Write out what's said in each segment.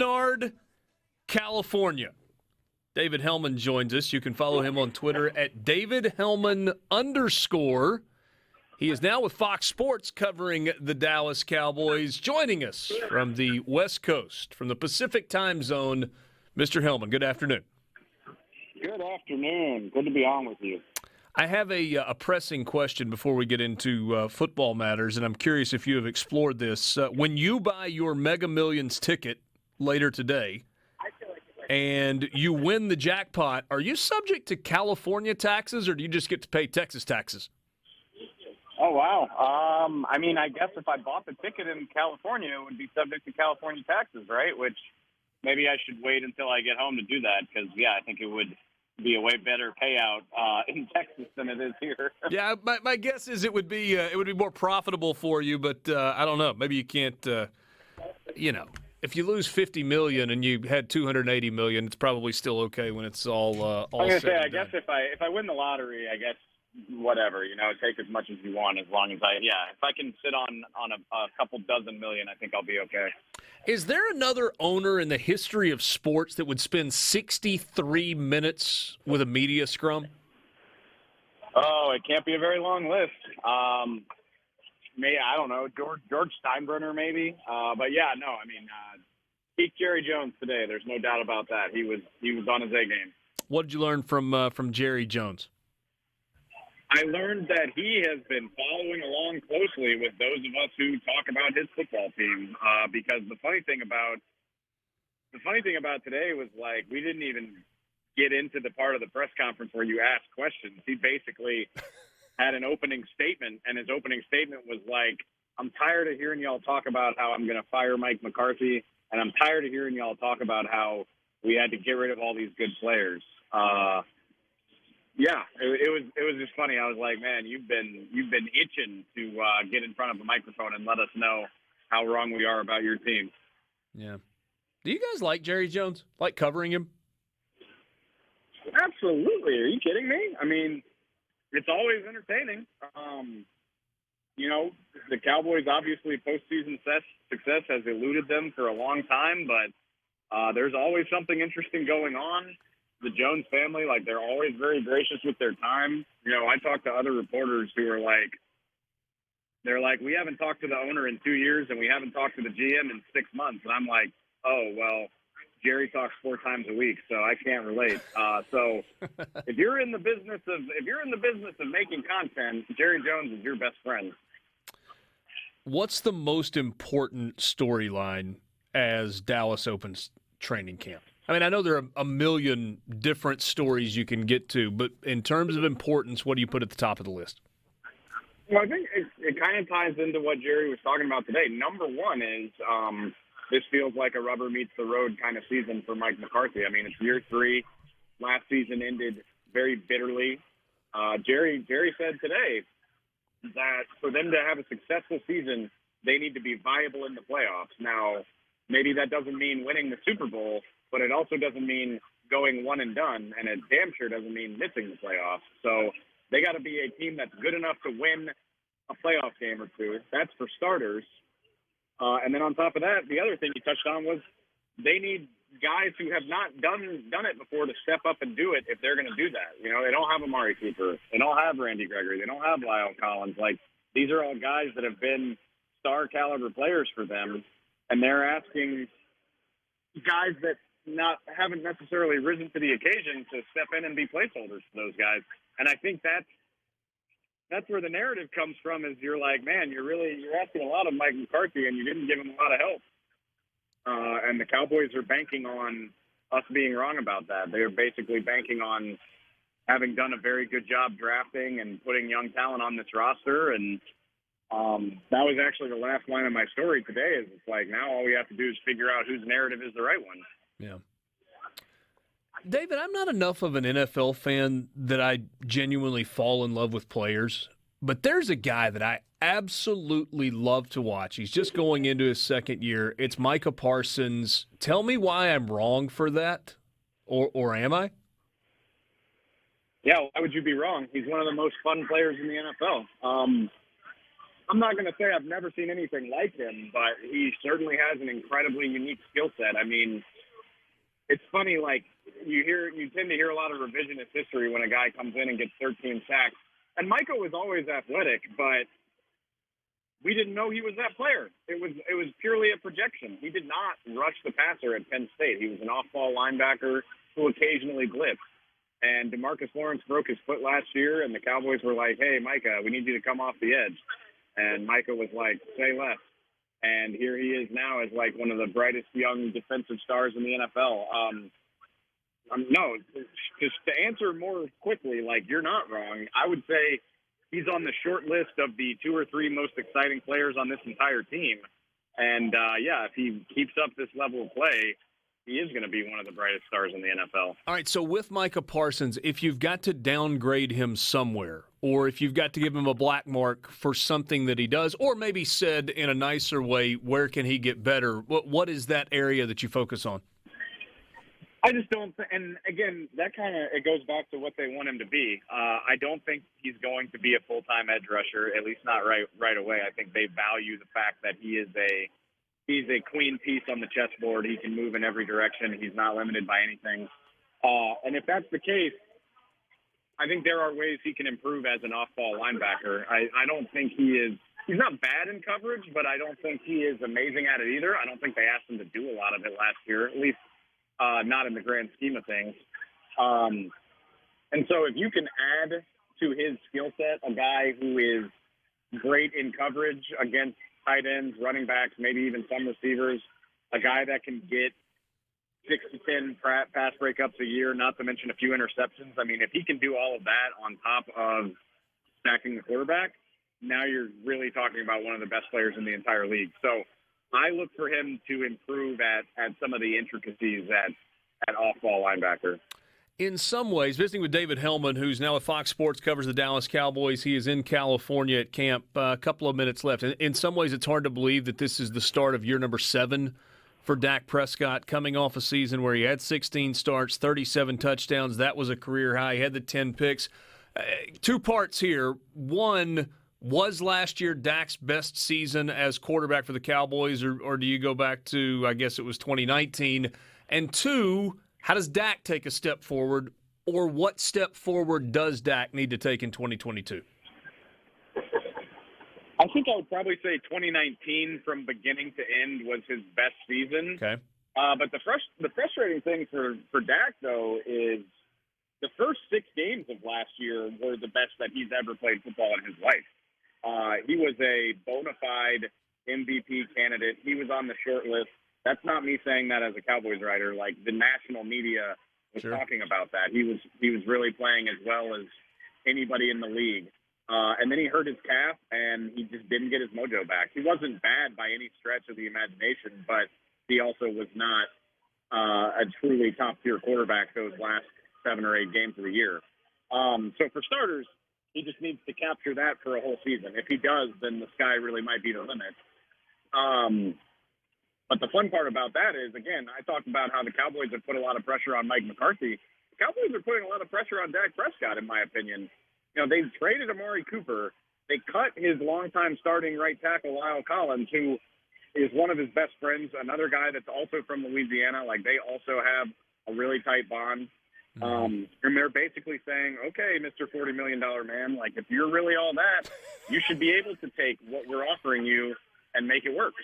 Oxnard, California. David Helman joins us. You can follow him on Twitter at David Helman _. He is now with Fox Sports covering the Dallas Cowboys. Joining us from the West Coast, from the Pacific time zone, Mr. Helman. Good afternoon. Good afternoon. Good to be on with you. I have a pressing question before we get into football matters, and I'm curious if you have explored this. When you buy your Mega Millions ticket later today and you win the jackpot, are you subject to California taxes, or do you just get to pay Texas taxes? Oh, wow. I guess if I bought the ticket in California, it would be subject to California taxes, right? Which maybe I should wait until I get home to do that because, I think it would be a way better payout in Texas than it is here. Yeah, my guess is it would be more profitable for you, but I don't know. Maybe you can't. If you lose $50 million and you had $280 million, it's probably still okay when it's all. I was gonna say, I guess if I win the lottery, I guess whatever, take as much as you want as long as if I can sit on a couple dozen million, I think I'll be okay. Is there another owner in the history of sports that would spend 63 minutes with a media scrum? Oh, it can't be a very long list. Maybe, I don't know, George Steinbrenner maybe. Peak Jerry Jones today. There's no doubt about that. He was on his A game. What did you learn from Jerry Jones? I learned that he has been following along closely with those of us who talk about his football team. Because the funny thing about today was, we didn't even get into the part of the press conference where you ask questions. He basically had an opening statement, and his opening statement was I'm tired of hearing y'all talk about how I'm going to fire Mike McCarthy, and I'm tired of hearing y'all talk about how we had to get rid of all these good players. It was just funny. I was like, man, you've been itching to get in front of a microphone and let us know how wrong we are about your team. Yeah. Do you guys like Jerry Jones? Like covering him? Absolutely. Are you kidding me? It's always entertaining. The Cowboys, obviously, postseason success has eluded them for a long time, but there's always something interesting going on. The Jones family, they're always very gracious with their time. I talk to other reporters who are we haven't talked to the owner in 2 years and we haven't talked to the GM in 6 months. And I'm like, oh, well, Jerry talks 4 times a week, so I can't relate. So if you're in the business of making content, Jerry Jones is your best friend. What's the most important storyline as Dallas opens training camp? I know there are a million different stories you can get to, but in terms of importance, what do you put at the top of the list? Well, I think it kind of ties into what Jerry was talking about today. Number one is this feels like a rubber meets the road kind of season for Mike McCarthy. It's year 3. Last season ended very bitterly. Jerry said today that for them to have a successful season, they need to be viable in the playoffs. Now, maybe that doesn't mean winning the Super Bowl, but it also doesn't mean going one and done, and it damn sure doesn't mean missing the playoffs. So they got to be a team that's good enough to win a playoff game or two. That's for starters. And then on top of that, the other thing you touched on was they need guys who have not done it before to step up and do it if they're going to do that. They don't have Amari Cooper. They don't have Randy Gregory. They don't have Lyle Collins. These are all guys that have been star-caliber players for them, and they're asking guys that haven't necessarily risen to the occasion to step in and be placeholders for those guys. And I think that's where the narrative comes from is you're like, man, you're asking a lot of Mike McCarthy and you didn't give him a lot of help. And the Cowboys are banking on us being wrong about that. They're basically banking on having done a very good job drafting and putting young talent on this roster. And that was actually the last line of my story today is it's now all we have to do is figure out whose narrative is the right one. Yeah. David, I'm not enough of an NFL fan that I genuinely fall in love with players, but there's a guy that I absolutely love to watch. He's just going into his second year. It's Micah Parsons. Tell me why I'm wrong for that, or am I? Yeah, why would you be wrong? He's one of the most fun players in the NFL. I'm not going to say I've never seen anything like him, but he certainly has an incredibly unique skill set. I mean, it's funny, like, you tend to hear a lot of revisionist history when a guy comes in and gets 13 sacks. And Micah was always athletic, but we didn't know he was that player. It was purely a projection. He did not rush the passer at Penn State. He was an off-ball linebacker who occasionally blitzed. And DeMarcus Lawrence broke his foot last year, and the Cowboys were like, hey, Micah, we need you to come off the edge. And Micah was like, say less. And here he is now as, like, one of the brightest young defensive stars in the NFL. No, just to answer more quickly, like, you're not wrong. I would say he's on the short list of the 2 or 3 most exciting players on this entire team. And, if he keeps up this level of play, he is going to be one of the brightest stars in the NFL. All right, so with Micah Parsons, if you've got to downgrade him somewhere, or if you've got to give him a black mark for something that he does, or maybe said in a nicer way, where can he get better, what is that area that you focus on? I just don't – and, again, that kind of – it goes back to what they want him to be. I don't think he's going to be a full-time edge rusher, at least not right away. I think they value the fact that he's a queen piece on the chessboard. He can move in every direction. He's not limited by anything. And if that's the case, I think there are ways he can improve as an off-ball linebacker. I don't think he's not bad in coverage, but I don't think he is amazing at it either. I don't think they asked him to do a lot of it last year, at least not in the grand scheme of things. And so if you can add to his skill set a guy who is great in coverage against tight ends, running backs, maybe even some receivers, a guy that can get 6 to 10 pass breakups a year, not to mention a few interceptions. I mean, if he can do all of that on top of stacking the quarterback, now you're really talking about one of the best players in the entire league. So I look for him to improve at some of the intricacies at off-ball linebacker. In some ways, visiting with David Helman, who's now at Fox Sports, covers the Dallas Cowboys. He is in California at camp. A couple of minutes left. In some ways, it's hard to believe that this is the start of year number 7 for Dak Prescott, coming off a season where he had 16 starts, 37 touchdowns. That was a career high. He had the 10 picks. 2 parts here. One, was last year Dak's best season as quarterback for the Cowboys, or do you go back to, I guess it was 2019? And 2, how does Dak take a step forward, or what step forward does Dak need to take in 2022? I think I would probably say 2019 from beginning to end was his best season. Okay. But the frustrating thing for Dak, though, is the first 6 games of last year were the best that he's ever played football in his life. He was a bona fide MVP candidate. He was on the short list. That's not me saying that as a Cowboys writer. Like, the national media was talking about that. He was really playing as well as anybody in the league. And then he hurt his calf, and he just didn't get his mojo back. He wasn't bad by any stretch of the imagination, but he also was not a truly top-tier quarterback those last 7 or 8 games of the year. So for starters, he just needs to capture that for a whole season. If he does, then the sky really might be the limit. But the fun part about that is, again, I talked about how the Cowboys have put a lot of pressure on Mike McCarthy. The Cowboys are putting a lot of pressure on Dak Prescott, in my opinion. You know, they traded Amari Cooper. They cut his longtime starting right tackle, Lyle Collins, who is one of his best friends, another guy that's also from Louisiana. Like, they also have a really tight bond. And they're basically saying, okay, Mr. $40 million man, like, if you're really all that, you should be able to take what we're offering you and make it work.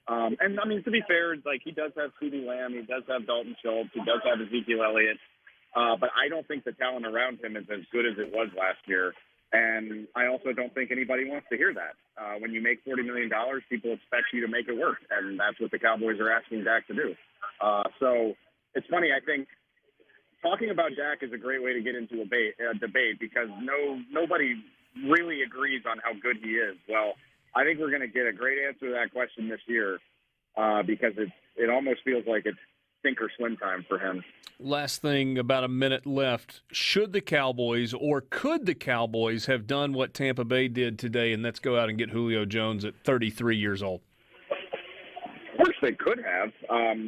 And, I mean, to be fair, like, he does have CeeDee Lamb. He does have Dalton Schultz. He does have Ezekiel Elliott. But I don't think the talent around him is as good as it was last year. And I also don't think anybody wants to hear that. When you make $40 million, people expect you to make it work. And that's what the Cowboys are asking Dak to do. So it's funny. I think talking about Dak is a great way to get into a debate because nobody really agrees on how good he is. Well, I think we're going to get a great answer to that question this year because it almost feels like it's sink or swim time for him. Last thing, about a minute left. Should the Cowboys or could the Cowboys have done what Tampa Bay did today, and let's go out and get Julio Jones at 33 years old? Of course they could have,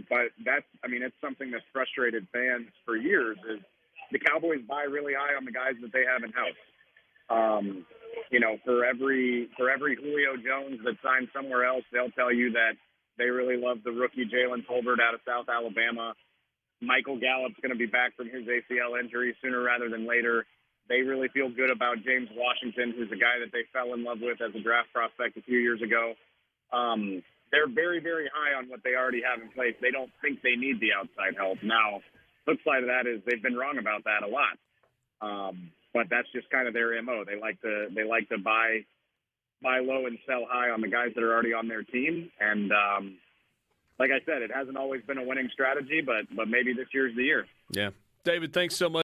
but it's something that's frustrated fans for years is the Cowboys buy really high on the guys that they have in-house. for every Julio Jones that signed somewhere else, they'll tell you that they really love the rookie Jalen Tolbert out of South Alabama. Michael Gallup's going to be back from his ACL injury sooner rather than later. They really feel good about James Washington, who's a guy that they fell in love with as a draft prospect a few years ago. They're very, very high on what they already have in place. They don't think they need the outside help. Now, flip side of that is they've been wrong about that a lot. But that's just kind of their MO. They like to buy low and sell high on the guys that are already on their team. And like I said, it hasn't always been a winning strategy, but maybe this year's the year. Yeah. David, thanks so much.